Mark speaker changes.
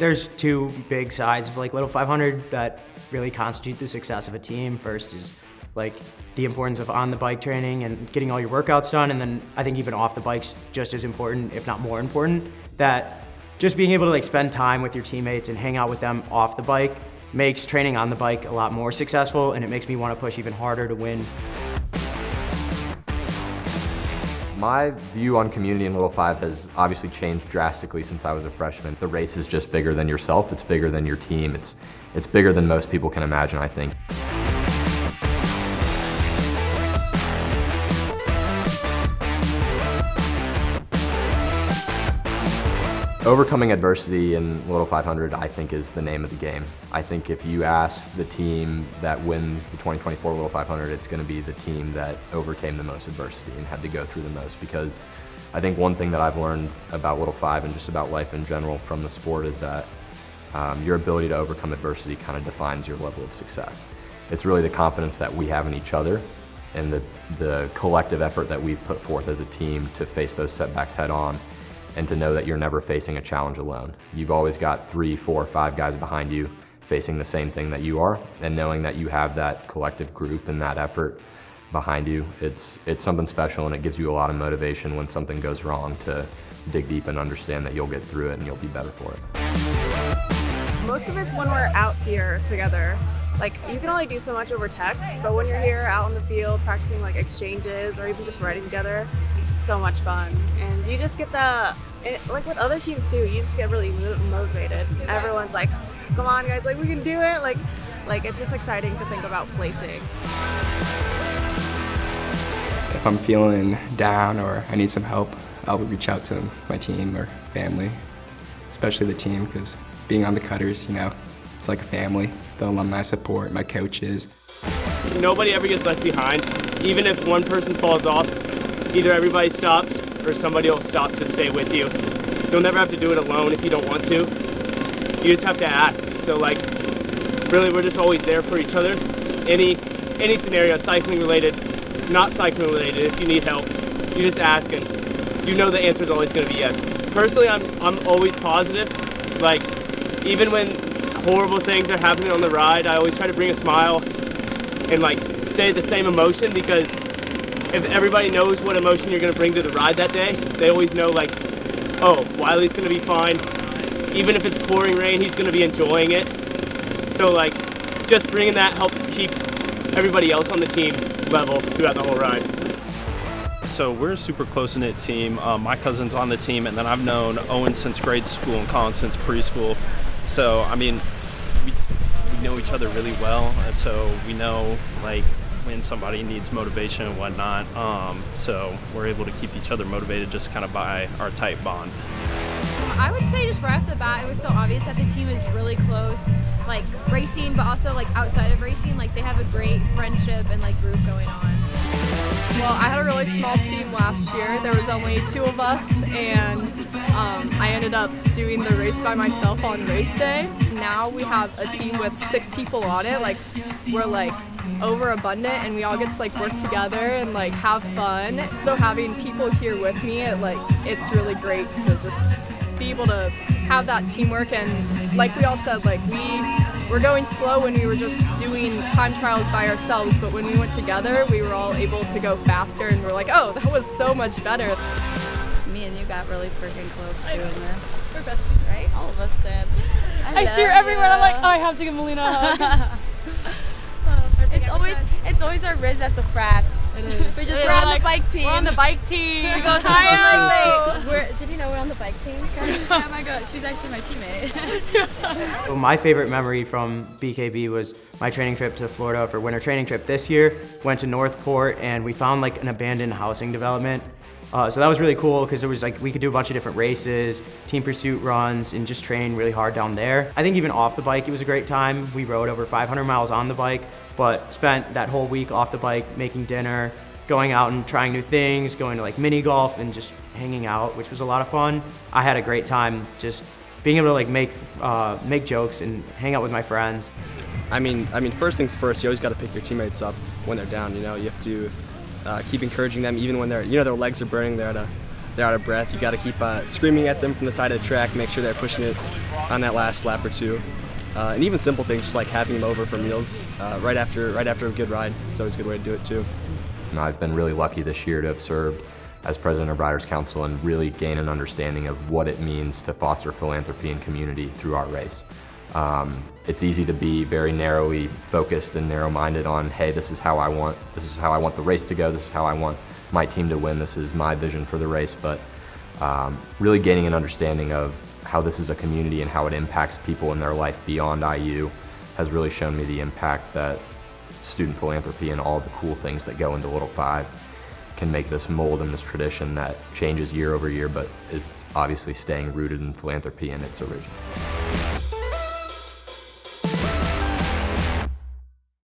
Speaker 1: there's two big sides of like Little 500 that really constitute the success of a team. First is like the importance of on the bike training and getting all your workouts done, and then I think even off the bike's just as important, if not more important, that just being able to like spend time with your teammates and hang out with them off the bike makes training on the bike a lot more successful, and it makes me want to push even harder to win.
Speaker 2: My view on community in Little 5 has obviously changed drastically since I was a freshman. The race is just bigger than yourself, it's bigger than your team, it's bigger than most people can imagine, I think. Overcoming adversity in Little 500, I think, is the name of the game. I think if you ask the team that wins the 2024 Little 500, it's going to be the team that overcame the most adversity and had to go through the most, because I think one thing that I've learned about Little 5 and just about life in general from the sport is that your ability to overcome adversity kind of defines your level of success. It's really the confidence that we have in each other and the collective effort that we've put forth as a team to face those setbacks head on, and to know that you're never facing a challenge alone. You've always got 3, 4, 5 guys behind you facing the same thing that you are, and knowing that you have that collective group and that effort behind you, it's something special, and it gives you a lot of motivation when something goes wrong to dig deep and understand that you'll get through it and you'll be better for it.
Speaker 3: Most of it's when we're out here together. Like, you can only do so much over text, but when you're here out in the field practicing like exchanges or even just riding together, it's so much fun. And you just get like with other teams too, you just get really motivated. Everyone's like, come on guys, like we can do it. Like it's just exciting to think about placing.
Speaker 4: If I'm feeling down or I need some help, I'll reach out to my team or family, especially the team, because being on the cutters, you know, it's like a family. The alumni support, my coaches.
Speaker 5: Nobody ever gets left behind. Even if one person falls off, either everybody stops or somebody will stop to stay with you. You'll never have to do it alone if you don't want to. You just have to ask. So like, really we're just always there for each other. Any scenario, cycling related, not cycling related, if you need help, you just ask and you know the answer is always going to be yes. Personally, I'm always positive. Like, even when horrible things are happening on the ride, I always try to bring a smile and like stay the same emotion, because if everybody knows what emotion you're going to bring to the ride that day, they always know like, oh, Wiley's going to be fine. Even if it's pouring rain, he's going to be enjoying it. So like, just bringing that helps keep everybody else on the team level throughout the whole ride.
Speaker 6: So we're a super close-knit team. My cousin's on the team, and then I've known Owen since grade school and Colin since preschool. So, I mean, we know each other really well, and so we know like when somebody needs motivation and whatnot. So we're able to keep each other motivated just kind of by our tight bond.
Speaker 7: I would say just right off the bat, it was so obvious that the team is really close, like racing, but also like outside of racing, like they have a great friendship and like group going on.
Speaker 8: Well, I had a really small team last year. There was only 2 of us, and I ended up doing the race by myself on race day. Now we have a team with 6 people on it. Like, we're like overabundant, and we all get to like work together and like have fun. So having people here with me, it's really great to just be able to have that teamwork. And like we all said, like we're going slow when we were just doing time trials by ourselves, but when we went together, we were all able to go faster, and we're like, oh, that was so much better.
Speaker 9: Me and you got really freaking close doing this.
Speaker 8: We're besties, right?
Speaker 9: All of us did.
Speaker 8: I see her everywhere, and I'm like, oh, I have to give Melina a hug.
Speaker 9: It's always our Riz at the frats.
Speaker 8: It is.
Speaker 9: We're on the bike team.
Speaker 8: We're on the bike team.
Speaker 9: We go to like, wait, did you know we're on the bike team?
Speaker 8: Oh my god, she's actually my teammate.
Speaker 1: So my favorite memory from BKB was my training trip to Florida for winter training trip this year. Went to Northport, and we found like an abandoned housing development. So that was really cool, because it was like we could do a bunch of different races, team pursuit runs, and just train really hard down there. I think even off the bike, it was a great time. We rode over 500 miles on the bike, but spent that whole week off the bike making dinner, going out and trying new things, going to like mini golf and just hanging out, which was a lot of fun. I had a great time just being able to like make jokes and hang out with my friends.
Speaker 10: I mean, first things first, you always got to pick your teammates up when they're down. You know, you have to keep encouraging them, even when they're, you know, their legs are burning. They're at they're out of breath. You got to keep screaming at them from the side of the track, make sure they're pushing it on that last lap or two. And even simple things, just like having them over for meals right after a good ride. It's always a good way to do it too.
Speaker 2: And I've been really lucky this year to have served as president of Riders Council and really gain an understanding of what it means to foster philanthropy and community through our race. It's easy to be very narrowly focused and narrow-minded on, hey, this is how I want the race to go, this is how I want my team to win, this is my vision for the race, but really gaining an understanding of how this is a community and how it impacts people in their life beyond IU has really shown me the impact that student philanthropy and all the cool things that go into Little 5 can make this mold and this tradition that changes year over year, but is obviously staying rooted in philanthropy and its origin.